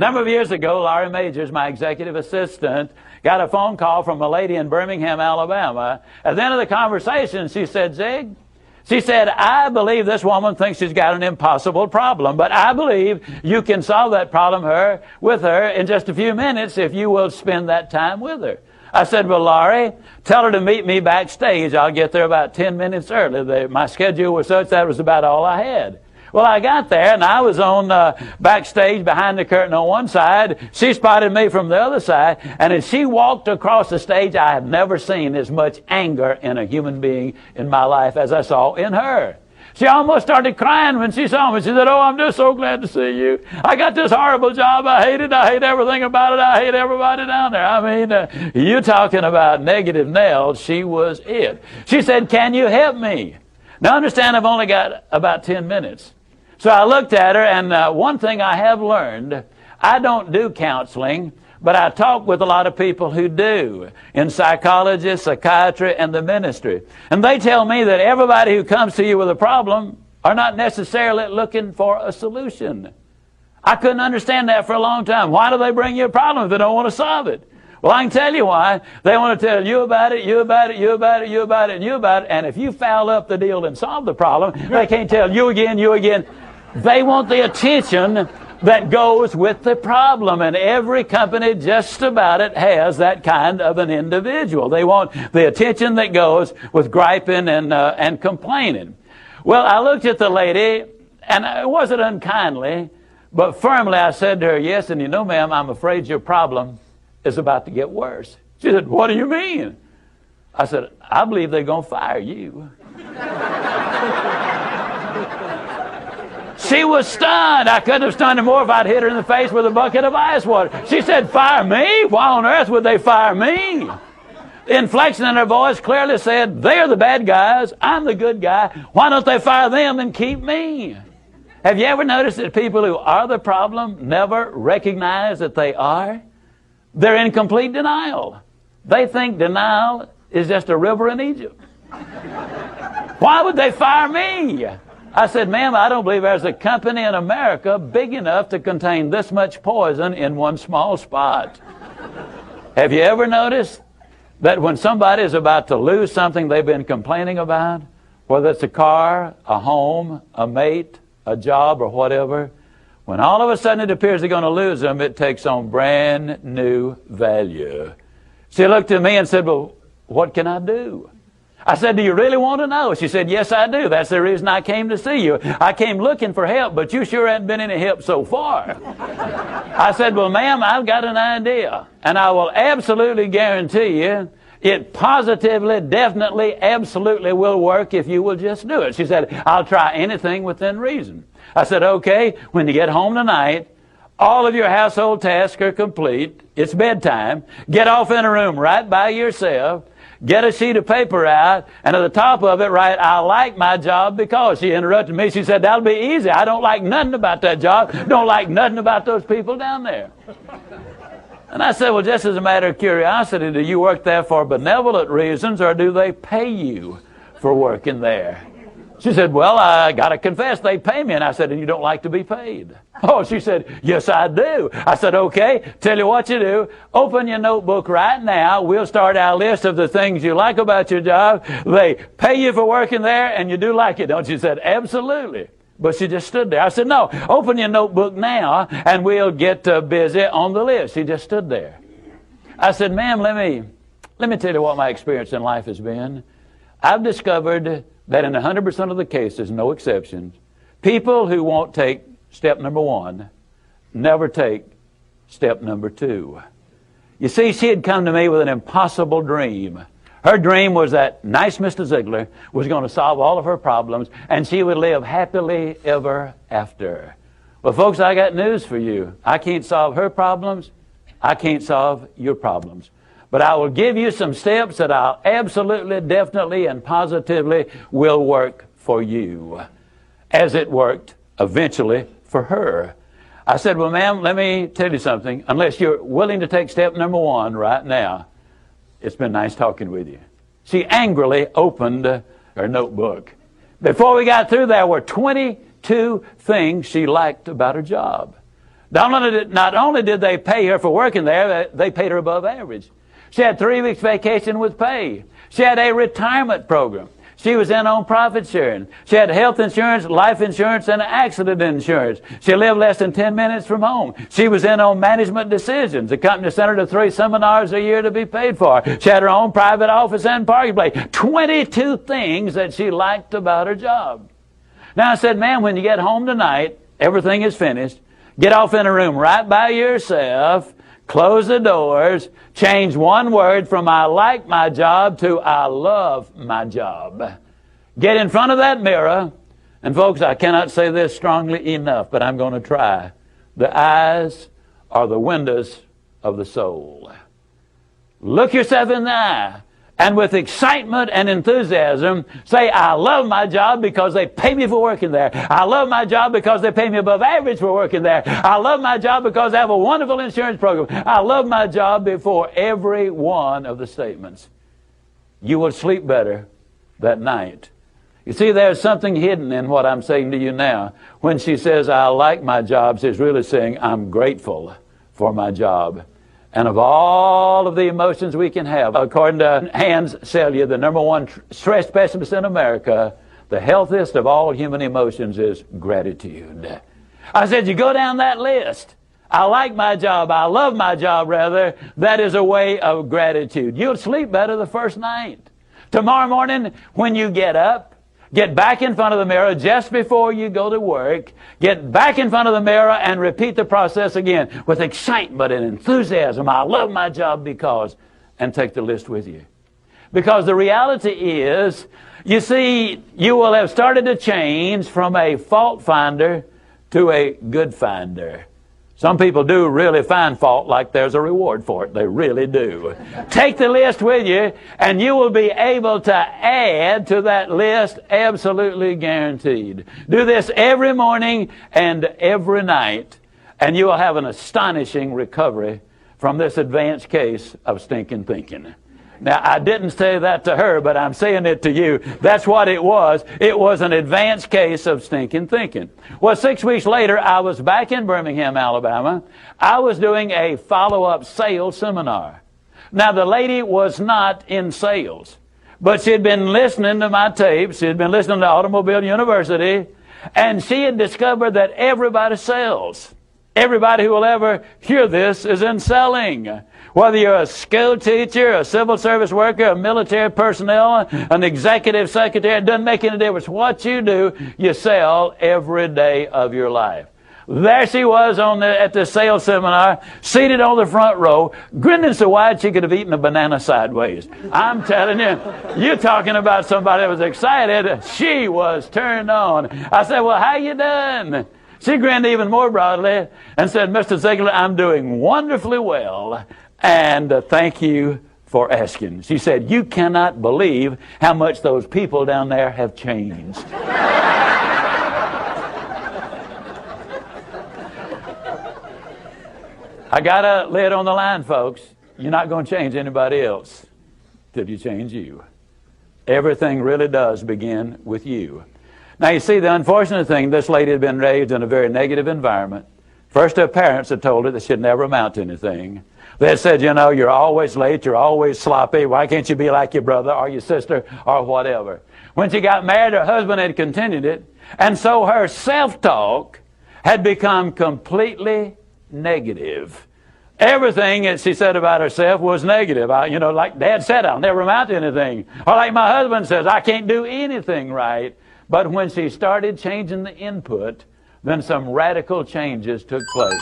number of years ago, Laurie Majors, my executive assistant, got a phone call from a lady in Birmingham, Alabama. At the end of the conversation, she said, Zig, she said, I believe this woman thinks she's got an impossible problem, but I believe you can solve that problem with her in just a few minutes if you will spend that time with her. I said, well, Laurie, tell her to meet me backstage. I'll get there about 10 minutes early. My schedule was such that was about all I had. Well, I got there, and I was on backstage behind the curtain on one side. She spotted me from the other side, and as she walked across the stage, I have never seen as much anger in a human being in my life as I saw in her. She almost started crying when she saw me. She said, oh, I'm just so glad to see you. I got this horrible job. I hate it. I hate everything about it. I hate everybody down there. I mean, you talking about negative nails. She was it. She said, can you help me? Now, understand, I've only got about 10 minutes. So I looked at her, and one thing I have learned, I don't do counseling, but I talk with a lot of people who do, in psychology, psychiatry, and the ministry. And they tell me that everybody who comes to you with a problem are not necessarily looking for a solution. I couldn't understand that for a long time. Why do they bring you a problem if they don't want to solve it? Well, I can tell you why. They want to tell you about it, you about it, you about it, you about it, and you about it. And if you foul up the deal and solve the problem, they can't tell you again, you again. They want the attention that goes with the problem. And every company just about it has that kind of an individual. They want the attention that goes with griping and complaining. Well, I looked at the lady, and it wasn't unkindly, but firmly I said to her, yes, and you know, ma'am, I'm afraid your problem is about to get worse. She said, what do you mean? I said, I believe they're going to fire you. She was stunned. I couldn't have stunned her more if I'd hit her in the face with a bucket of ice water. She said, fire me? Why on earth would they fire me? The inflection in her voice clearly said, they're the bad guys. I'm the good guy. Why don't they fire them and keep me? Have you ever noticed that people who are the problem never recognize that they are? They're in complete denial. They think denial is just a river in Egypt. Why would they fire me? I said, ma'am, I don't believe there's a company in America big enough to contain this much poison in one small spot. Have you ever noticed that when somebody is about to lose something they've been complaining about, whether it's a car, a home, a mate, a job, or whatever, when all of a sudden it appears they're going to lose them, it takes on brand new value. She looked at me and said, well, what can I do? I said, do you really want to know? She said, yes, I do. That's the reason I came to see you. I came looking for help, but you sure haven't been any help so far. I said, well, ma'am, I've got an idea, and I will absolutely guarantee you it positively, definitely, absolutely will work if you will just do it. She said, I'll try anything within reason. I said, okay, when you get home tonight, all of your household tasks are complete. It's bedtime. Get off in a room right by yourself. Get a sheet of paper out, and at the top of it, write, I like my job because. She interrupted me. She said, that'll be easy. I don't like nothing about that job. Don't like nothing about those people down there. And I said, well, just as a matter of curiosity, do you work there for benevolent reasons, or do they pay you for working there? She said, well, I got to confess, they pay me. And I said, and you don't like to be paid? Oh, she said, yes, I do. I said, okay, tell you what you do. Open your notebook right now. We'll start our list of the things you like about your job. They pay you for working there, and you do like it, don't you? She said, absolutely. But she just stood there. I said, no, open your notebook now, and we'll get busy on the list. She just stood there. I said, ma'am, let me tell you what my experience in life has been. I've discovered that in 100% of the cases, no exceptions, people who won't take step number one never take step number two. You see, she had come to me with an impossible dream. Her dream was that nice Mr. Ziglar was going to solve all of her problems, and she would live happily ever after. Well, folks, I got news for you. I can't solve her problems. I can't solve your problems. But I will give you some steps that I'll absolutely, definitely, and positively will work for you, as it worked eventually for her. I said, well, ma'am, let me tell you something. Unless you're willing to take step number one right now, it's been nice talking with you. She angrily opened her notebook. Before we got through, there were 22 things she liked about her job. Not only did they pay her for working there, they paid her above average. She had 3 weeks vacation with pay. She had a retirement program. She was in on profit sharing. She had health insurance, life insurance, and accident insurance. She lived less than 10 minutes from home. She was in on management decisions. The company sent her to 3 seminars a year to be paid for. She had her own private office and parking place. 22 things that she liked about her job. Now I said, man, when you get home tonight, everything is finished. Get off in a room right by yourself. Close the doors, change one word from I like my job to I love my job. Get in front of that mirror, and folks, I cannot say this strongly enough, but I'm going to try. The eyes are the windows of the soul. Look yourself in the eye, and with excitement and enthusiasm, say, I love my job because they pay me for working there. I love my job because they pay me above average for working there. I love my job because they have a wonderful insurance program. I love my job before every one of the statements. You will sleep better that night. You see, there's something hidden in what I'm saying to you now. When she says, I like my job, she's really saying, I'm grateful for my job. And of all of the emotions we can have, according to Hans Selye, the #1 stress specialist in America, the healthiest of all human emotions is gratitude. I said, you go down that list. I like my job. I love my job, rather. That is a way of gratitude. You'll sleep better the first night. Tomorrow morning, when you get up, get back in front of the mirror just before you go to work. Get back in front of the mirror and repeat the process again with excitement and enthusiasm. I love my job because, and take the list with you. Because the reality is, you see, you will have started to change from a fault finder to a good finder. Some people do really find fault like there's a reward for it. They really do. Take the list with you, and you will be able to add to that list, absolutely guaranteed. Do this every morning and every night, and you will have an astonishing recovery from this advanced case of stinking thinking. Now, I didn't say that to her, but I'm saying it to you. That's what it was. It was an advanced case of stinking thinking. Well, 6 weeks later, I was back in Birmingham, Alabama. I was doing a follow-up sales seminar. Now, the lady was not in sales, but she had been listening to my tapes. She had been listening to Automobile University, and she had discovered that everybody sells. Everybody who will ever hear this is in selling. Whether you're a school teacher, a civil service worker, a military personnel, an executive secretary, it doesn't make any difference. What you do, you sell every day of your life. There she was at the sales seminar, seated on the front row, grinning so wide she could have eaten a banana sideways. I'm telling you, you're talking about somebody that was excited. She was turned on. I said, well, how you done? She grinned even more broadly and said, Mr. Ziglar, I'm doing wonderfully well. And thank you for asking. She said, you cannot believe how much those people down there have changed. I got a lid on the line, folks. You're not going to change anybody else till you change you. Everything really does begin with you. Now, you see, the unfortunate thing, this lady had been raised in a very negative environment. First, her parents had told her that she'd never amount to anything. They had said, you know, you're always late, you're always sloppy, why can't you be like your brother or your sister or whatever? When she got married, her husband had continued it, and so her self-talk had become completely negative. Everything that she said about herself was negative. Like Dad said, I'll never amount to anything. Or like my husband says, I can't do anything right. But when she started changing the input, then some radical changes took place.